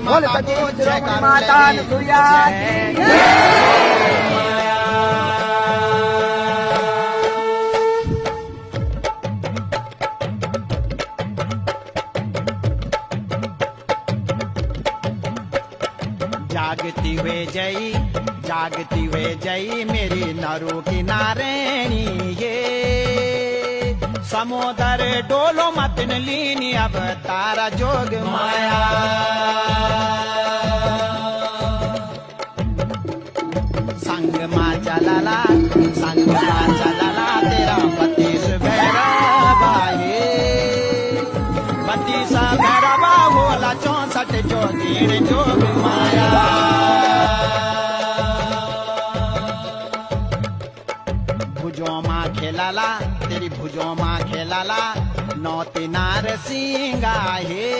बोल सके शिरोमणि माता अनुसुईया की जागती वे जई मेरी नरू की नारायणी ये समुदर डोलो मतिन लीनी अब तारा जोग माया संग माँ चलाला तेरा बत्तीस भैरवा ये बत्तीसा भैरवा बोला 64 जोगीर जोग माया भुजों माँ खेलाला तेरी भुजों माँ खेलाला नौती नार सिंगा हे